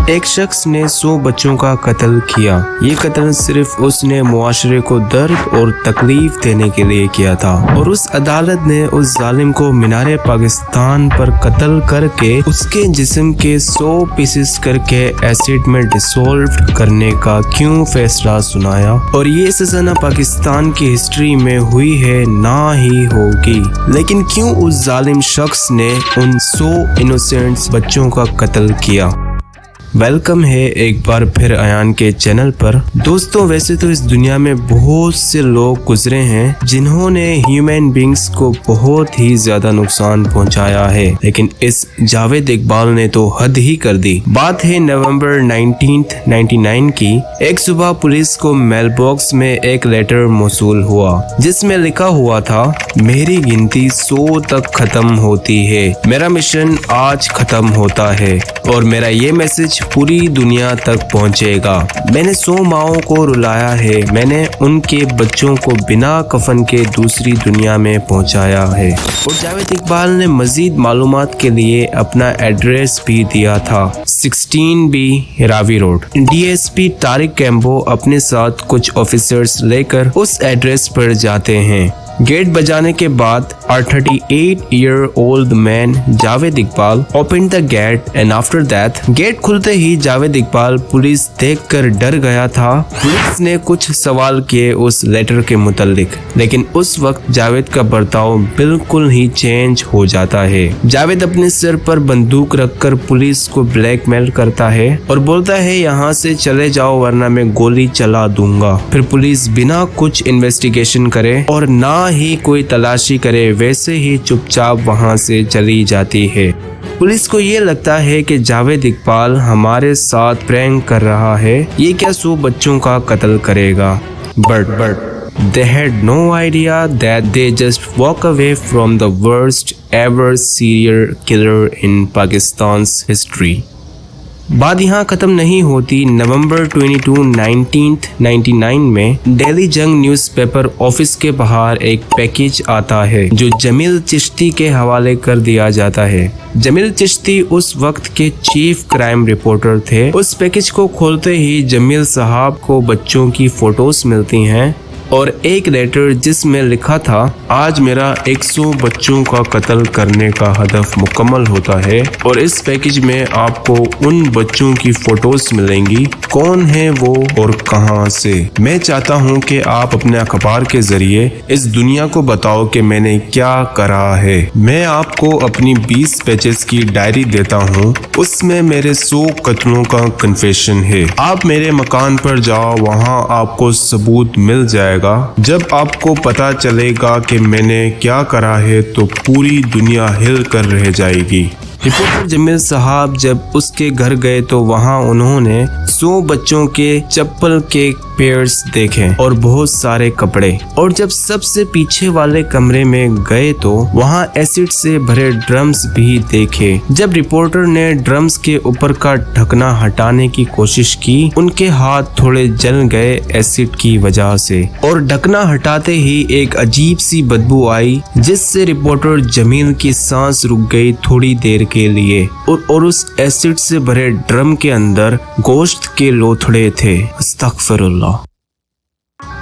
ایک شخص نے 100 بچوں کا قتل کیا۔ یہ قتل صرف اس نے معاشرے کو درد اور تکلیف دینے کے لیے کیا تھا، اور اس عدالت نے اس ظالم کو مینار پاکستان پر قتل کر کے اس کے جسم کے 100 پیسز کر کے ایسڈ میں ڈسولو کرنے کا کیوں فیصلہ سنایا؟ اور یہ سزا نہ پاکستان کی ہسٹری میں ہوئی ہے نہ ہی ہوگی، لیکن کیوں اس ظالم شخص نے ان 100 انوسینٹس بچوں کا قتل کیا؟ ویلکم ہے ایک بار پھر ایان کے چینل پر۔ دوستوں، ویسے تو اس دنیا میں بہت سے لوگ گزرے ہیں جنہوں نے ہیومن بینگز کو بہت ہی زیادہ نقصان پہنچایا ہے، لیکن اس جاوید اقبال نے تو حد ہی کر دی۔ بات ہے نومبر 1999 کی۔ ایک صبح پولیس کو میل باکس میں ایک لیٹر موصول ہوا جس میں لکھا ہوا تھا، میری گنتی 100 تک ختم ہوتی ہے، میرا مشن آج ختم ہوتا ہے اور میرا یہ میسج پوری دنیا تک پہنچے گا۔ میں نے 100 ماؤں کو رلایا ہے، میں نے ان کے بچوں کو بنا کفن کے دوسری دنیا میں پہنچایا ہے۔ اور جاوید اقبال نے مزید معلومات کے لیے اپنا ایڈریس بھی دیا تھا، 16B Ravi road. D S P Tariq Kamboh اپنے ساتھ کچھ آفیسرز لے کر اس ایڈریس پر جاتے ہیں۔ گیٹ بجانے کے بعد a 38-year-old man Javed Iqbal opened the gate and after that gate کھلتے ہی جاوید اقبال پولیس دیکھ کر ڈر گیا تھا۔ پولیس نے کچھ سوال کیے اس لیٹر کے متعلق، لیکن اس وقت جاوید کا برتاؤ بالکل ہی چینج ہو جاتا ہے۔ جاوید اپنے سر پر بندوق رکھ کر پولیس کو بلیک میل کرتا ہے اور بولتا ہے، یہاں سے چلے جاؤ ورنہ میں گولی چلا دوں گا۔ پھر پولیس بنا کچھ انویسٹیگیشن کرے اور نہ ہی کوئی تلاشی کرے ویسے ہی چپ چاپ وہاں سے چلی جاتی ہے۔ پولیس کو یہ لگتا ہے کہ جاوید اقبال ہمارے ساتھ پرینک کر رہا ہے، یہ کیا 100 بچوں کا قتل کرے گا؟ But they had no idea that they just walk away from the worst ever serial killer in Pakistan's history۔ بات یہاں ختم نہیں ہوتی۔ نومبر 22, 1999 میں ڈیلی جنگ نیوز پیپر آفس کے باہر ایک پیکیج آتا ہے جو جمیل چشتی کے حوالے کر دیا جاتا ہے۔ جمیل چشتی اس وقت کے چیف کرائم رپورٹر تھے۔ اس پیکیج کو کھولتے ہی جمیل صاحب کو بچوں کی فوٹوز ملتی ہیں اور ایک لیٹر جس میں لکھا تھا، آج میرا 100 بچوں کا قتل کرنے کا ہدف مکمل ہوتا ہے اور اس پیکیج میں آپ کو ان بچوں کی فوٹوز ملیں گی، کون ہیں وہ اور کہاں سے۔ میں چاہتا ہوں کہ آپ اپنے اخبار کے ذریعے اس دنیا کو بتاؤ کہ میں نے کیا کرا ہے۔ میں آپ کو اپنی 20 پیجز کی ڈائری دیتا ہوں، اس میں میرے 100 قتلوں کا کنفیشن ہے۔ آپ میرے مکان پر جاؤ، وہاں آپ کو ثبوت مل جائے گا۔ جب آپ کو پتا چلے گا کہ میں نے کیا کرا ہے تو پوری دنیا ہل کر رہ جائے گی۔ رپورٹر جمیل صاحب جب اس کے گھر گئے تو وہاں انہوں نے 100 بچوں کے چپل کے پیئرز دیکھے اور بہت سارے کپڑے، اور جب سب سے پیچھے والے کمرے میں گئے تو وہاں ایسڈ سے بھرے ڈرمز بھی دیکھے۔ جب رپورٹر نے ڈرمز کے اوپر کا ڈھکنا ہٹانے کی کوشش کی، ان کے ہاتھ تھوڑے جل گئے ایسڈ کی وجہ سے، اور ڈھکنا ہٹاتے ہی ایک عجیب سی بدبو آئی جس سے رپورٹر جمیل کی سانس رک گئی تھوڑی دیر کے لیے، اور اس ایسڈ سے بھرے ڈرم کے اندر گوشت کے لوتھڑے تھے۔ استغفر اللہ۔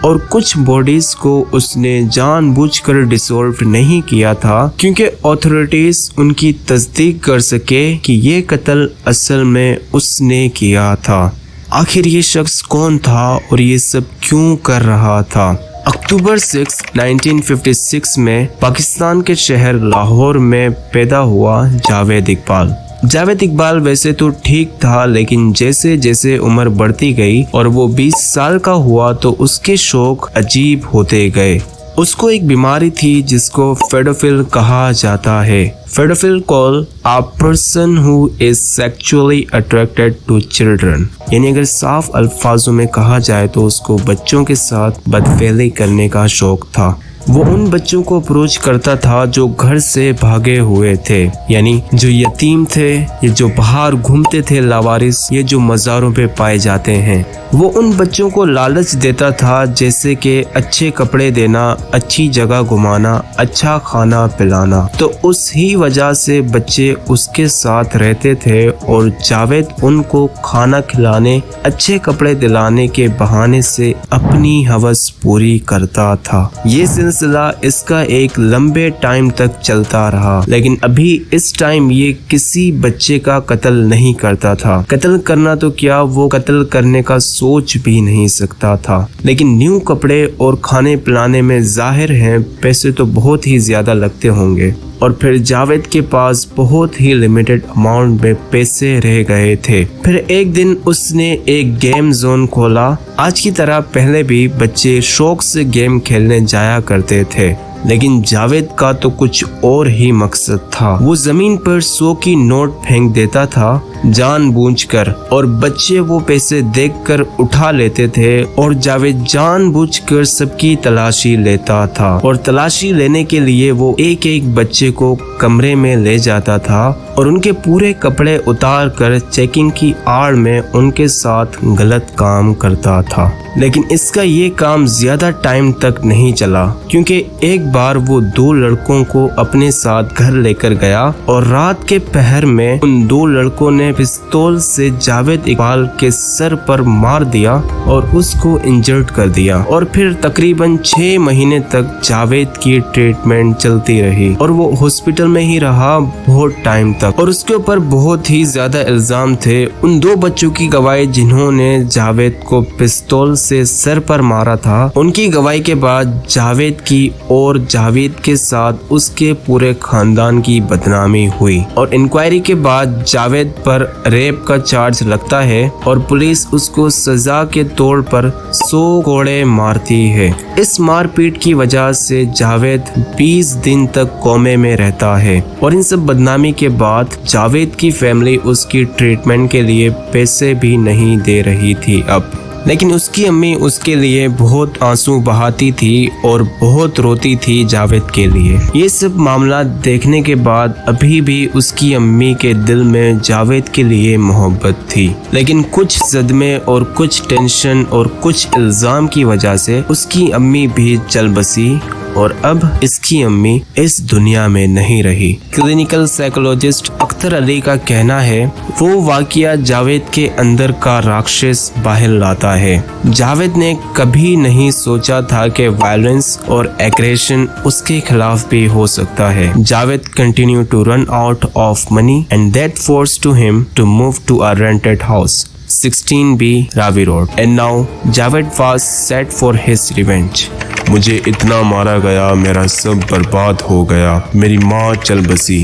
اور کچھ باڈیز کو اس نے جان بوجھ کر ڈسولو نہیں کیا تھا کیونکہ اتھارٹیز ان کی تصدیق کر سکے کہ یہ قتل اصل میں اس نے کیا تھا۔ آخر یہ شخص کون تھا اور یہ سب کیوں کر رہا تھا؟ اکتوبر 6, 1956 میں پاکستان کے شہر لاہور میں پیدا ہوا جاوید اقبال۔ جاوید اقبال ویسے تو ٹھیک تھا، لیکن جیسے جیسے عمر بڑھتی گئی اور وہ 20 سال کا ہوا تو اس کے شوق عجیب ہوتے گئے۔ اس کو ایک بیماری تھی جس کو پیڈوفل کہا جاتا ہے۔ پیڈوفل کال a person who is sexually attracted to children، یعنی اگر صاف الفاظوں میں کہا جائے تو اس کو بچوں کے ساتھ بدفعلی کرنے کا شوق تھا۔ वो उन बच्चों को अप्रोच करता था जो घर से भागे हुए थे, यानी जो यतीम थे, ये जो बाहर घूमते थे लावारिस, ये जो मज़ारों पे पाए जाते हैं। वो उन बच्चों को लालच देता था, जैसे कि अच्छे कपड़े देना, अच्छी जगह घुमाना, अच्छा खाना पिलाना। तो उस ही वजह से बच्चे उसके साथ रहते थे और जावेद उनको खाना खिलाने, अच्छे कपड़े दिलाने के बहाने से अपनी हवस पूरी करता था। ये सिलसिला इसका एक लंबे टाइम तक चलता रहा, लेकिन अभी इस टाइम ये किसी बच्चे का कत्ल नहीं करता था। कत्ल करना तो क्या, वो कत्ल करने का सोच भी नहीं सकता था। लेकिन न्यू कपड़े और खाने पिलाने में जाहिर है पैसे तो बहुत ही ज्यादा लगते होंगे, और फिर जावेद के पास बहुत ही लिमिटेड अमाउंट में पैसे रह गए थे। फिर एक दिन उसने एक गेम जोन खोला। आज की तरह पहले भी बच्चे शौक से गेम खेलने जाया करते थे, लेकिन जावेद का तो कुछ और ही मकसद था। वो जमीन पर 100 की नोट फेंक देता था जानबूझकर, और बच्चे वो पैसे देखकर उठा लेते थे, और जावेद जानबूझकर सबकी तलाशी लेता था। और तलाशी लेने के लिए वो एक एक बच्चे को कमरे में ले जाता था और उनके पूरे कपड़े उतार कर चेकिंग की आड़ में उनके साथ गलत काम करता था। लेकिन इसका ये काम ज्यादा टाइम तक नहीं चला, क्योंकि एक बार वो 2 लड़कों को अपने साथ घर लेकर गया और रात के पहर में उन 2 लड़कों ने पिस्तौल से जावेद इकबाल के सर पर मार दिया और उसको इंजर्ड कर दिया। और फिर तकरीबन 6 महीने तक जावेद की ट्रीटमेंट चलती रही और वो हॉस्पिटल में ही रहा बहुत टाइम तक। और उसके ऊपर बहुत ही ज्यादा इल्जाम थे। उन 2 बच्चों की गवाही जिन्होंने जावेद को पिस्तौल से सर पर मारा था, उनकी गवाही के बाद जावेद की और जावेद के साथ उसके पूरे खानदान की बदनामी हुई। और इंक्वायरी के बाद जावेद पर रेप का चार्ज लगता है और पुलिस उसको सजा के तौर पर 100 कोड़े मारती है। इस मारपीट की वजह से जावेद 20 दिन तक कोमे में रहता है। और इन सब बदनामी के बाद जावेद की फैमिली उसकी ट्रीटमेंट के लिए पैसे भी नहीं दे रही थी अब। लेकिन उसकी अम्मी उसके लिए बहुत आंसू बहाती थी और बहुत रोती थी जावेद के लिए। ये सब मामला देखने के बाद अभी भी उसकी अम्मी के दिल में जावेद के लिए मोहब्बत थी, लेकिन कुछ सदमे और कुछ टेंशन और कुछ इल्जाम की वजह से उसकी अम्मी भी चल बसी और अब इसकी अम्मी इस दुनिया में नहीं रही। क्लिनिकल साइकोलॉजिस्ट अख्तर अली का कहना है वो वाकया जावेद के अंदर का राक्षस बाहर लाता है। जावेद ने कभी नहीं सोचा था कि वायलेंस और एग्रेशन उसके खिलाफ भी हो सकता है। Javed continue to run out of money and that force to him to move to a rented house 16B Ravi road and now Javed was set for his revenge. मुझे इतना मारा गया, मेरा सब बर्बाद हो गया, मेरी माँ चल बसी।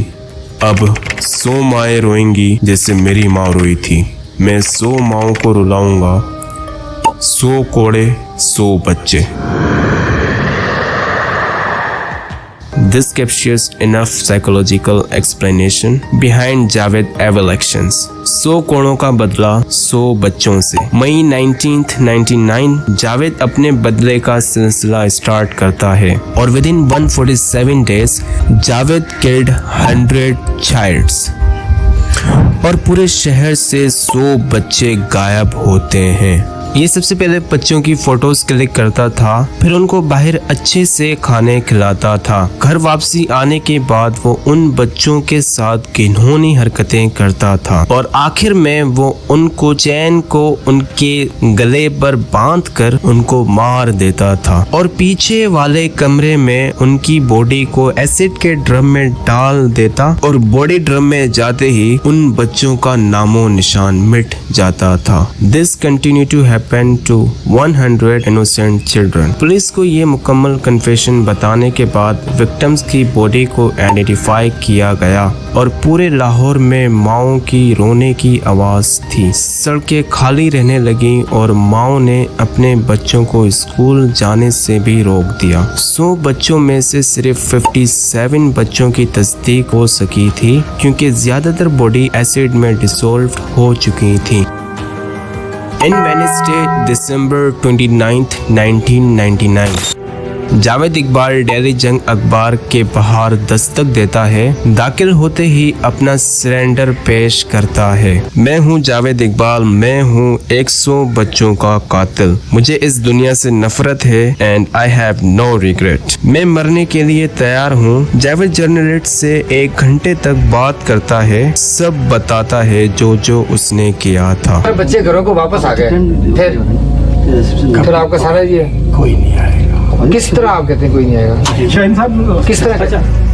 अब 100 माएँ रोएंगी जैसे मेरी माँ रोई थी। मैं 100 माँओं को रुलाऊंगा, 100 कोड़े 100 बच्चे। This captures enough psychological explanation behind Javed evil actions. 100 कोड़ों का बदला 100 बच्चों से। मई 19th 1999 जावेद अपने बदले का सिलसिला स्टार्ट करता है और within 147 days Javed killed 100 childs और पूरे शहर से 100 बच्चे गायब होते हैं। ये सबसे पहले बच्चों की फोटोज क्लिक करता था, फिर उनको बाहर अच्छे से खाने खिलाता था। घर वापसी आने के बाद वो उन बच्चों के साथ घिनौनी हरकतें करता था और आखिर में वो उनको चैन को उनके गले पर बांध कर उनको मार देता था और पीछे वाले कमरे में उनकी बॉडी को एसिड के ड्रम में डाल देता और बॉडी ड्रम में जाते ही उन बच्चों का नामो निशान मिट जाता था। This continue to happen to 100 innocent children. Police को ये मुकम्मल कन्फेशन बताने के बाद विक्टिम्स की बॉडी को आइडेंटिफाई किया गया और पूरे लाहौर में माओं की रोने की आवाज थी। सड़कें खाली रहने लगी और माओं ने अपने बच्चों को स्कूल जाने से भी रोक दिया। 100 बच्चों में से सिर्फ 57 बच्चों की तस्दीक हो सकी थी क्योंकि ज्यादातर बॉडी एसिड में डिसॉल्व हो चुकी थी। In Wednesday, December 29th, 1999, Javed Iqbal daily जंग अखबार के बाहर दस्तक देता है। दाखिल होते ही अपना सरेंडर पेश करता है। मैं हूँ जावेद इकबाल, मैं हूँ 100 बच्चों का कातिल। मुझे इस दुनिया से नफरत है and I have no regret. मैं मरने के लिए तैयार हूँ। जावेद जर्नलिस्ट से 1 घंटे तक बात करता है, सब बताता है जो उसने किया था। बच्चे घरों को वापस आ गए, फिर आपका सारा ये कोई नहीं आएगा। किस तरह आप कहते हैं कोई नहीं आएगा? किस तरह?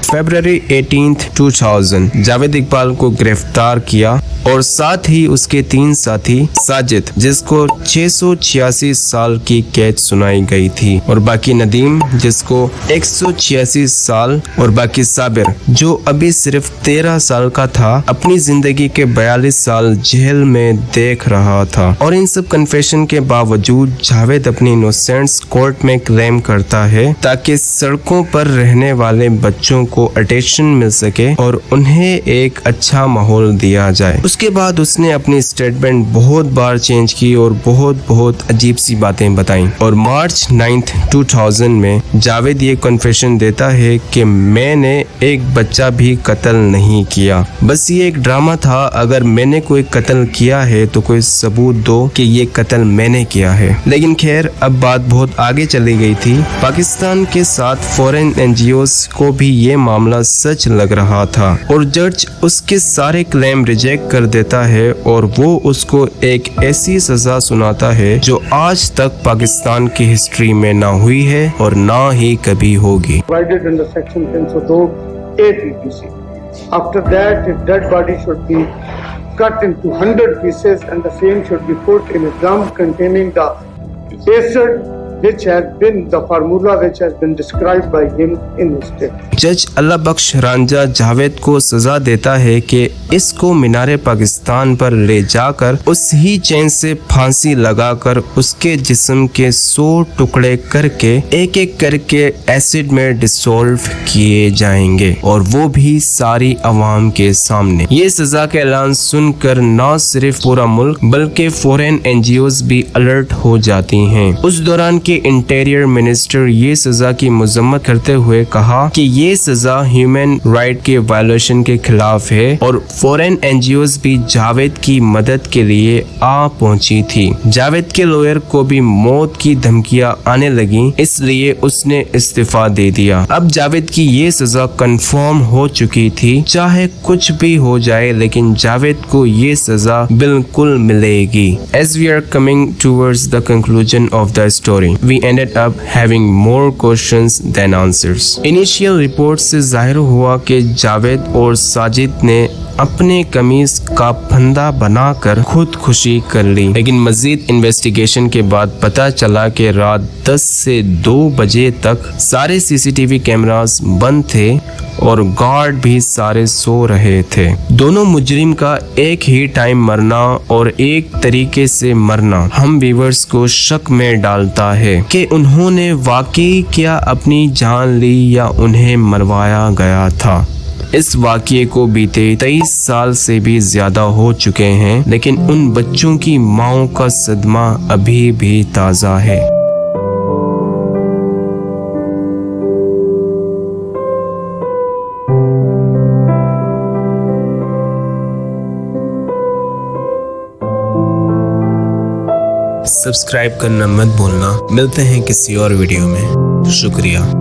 फरवरी 18, 2000 जावेद इकबाल को गिरफ्तार किया और साथ ही उसके 3 साथी साजिद, जिसको 686 साल की कैद सुनाई गई थी, और बाकी नदीम, जिसको 186 साल, और बाकी साबिर, जो अभी सिर्फ 13 साल का था, अपनी जिंदगी के 42 साल जेल में देख रहा था। और इन सब कन्फेशन के बावजूद जावेद अपनी इनोसेंस कोर्ट में क्लेम करता है ताकि सड़कों पर रहने वाले बच्चों को अटेंशन मिल सके और उन्हें एक अच्छा माहौल दिया जाए। उसके बाद उसने अपनी स्टेटमेंट बहुत बार चेंज की और बहुत अजीब सी बातें बताई, और मार्च 9, 2000 में जावेद ये कन्फेशन देता है कि मैंने एक बच्चा भी कत्ल नहीं किया, बस ये एक ड्रामा था। अगर मैंने कोई कत्ल किया है तो कोई सबूत दो कि ये कत्ल मैंने किया है। लेकिन खैर, अब बात बहुत आगे चली गई थी। पाकिस्तान के साथ फॉरेन एनजीओज को भी ये मामला सच लग रहा था और जज उसके सारे क्लेम रिजेक्ट कर देता है और वो उसको एक ऐसी सजा सुनाता है जो आज तक पाकिस्तान की हिस्ट्री में ना हुई है और ना ही कभी होगी। Provided under Section 302A PPC. After that, a dead body should be cut into 100 pieces and the same should be put in a drum containing the acid which has been the formula which has been described by him in his statement. जज अल्लाह बख्श रांझा जावेद को सजा देता है कि इसको मीनारे पाकिस्तान पर ले जाकर उस ही चैन से फांसी लगाकर उसके जिस्म के 100 टुकड़े करके एक एक करके एसिड में डिसोल्व किए जाएंगे, और वो भी सारी अवाम के सामने। ये सजा का ऐलान सुनकर न सिर्फ पूरा मुल्क बल्कि फॉरेन एनजीओज भी अलर्ट हो जाती हैं। उस दौरान के इंटीरियर मिनिस्टर ये सजा की मजम्मत करते हुए कहा कि ये सजा ह्यूमन राइट के वायलेशन के खिलाफ है, और फॉरेन एनजीओज भी जावेद की मदद के लिए आ पहुंची थी। जावेद के लॉयर को भी मौत की धमकियां आने लगी, इसलिए उसने इस्तीफा दे दिया। अब जावेद की ये सजा कंफर्म हो चुकी थी। चाहे कुछ भी हो जाए, लेकिन जावेद को ये सजा बिल्कुल मिलेगी। As we are coming towards the conclusion of the story, we ended up having more questions than answers. Initial reports से जाहिर हुआ कि जावेद और साजिद ने अपने कमीज का फंदा बनाकर खुदकुशी कर ली, लेकिन मजीद इन्वेस्टिगेशन के बाद पता चला कि रात 10 से 2 बजे तक सारे सीसीटीवी कैमरास बंद थे और गार्ड भी सारे सो रहे थे। दोनों मुजरिम का एक ही टाइम मरना और एक तरीके से मरना हम व्यूअर्स को शक में डालता है कि उन्होंने वाकई क्या अपनी जान ली या उन्हें मरवाया गया था। इस वाक़ये को बीते 23 साल से भी ज्यादा हो चुके हैं, लेकिन उन बच्चों की माओं का सदमा अभी भी ताज़ा है। सब्सक्राइब करना मत भूलना। मिलते हैं किसी और वीडियो में। शुक्रिया।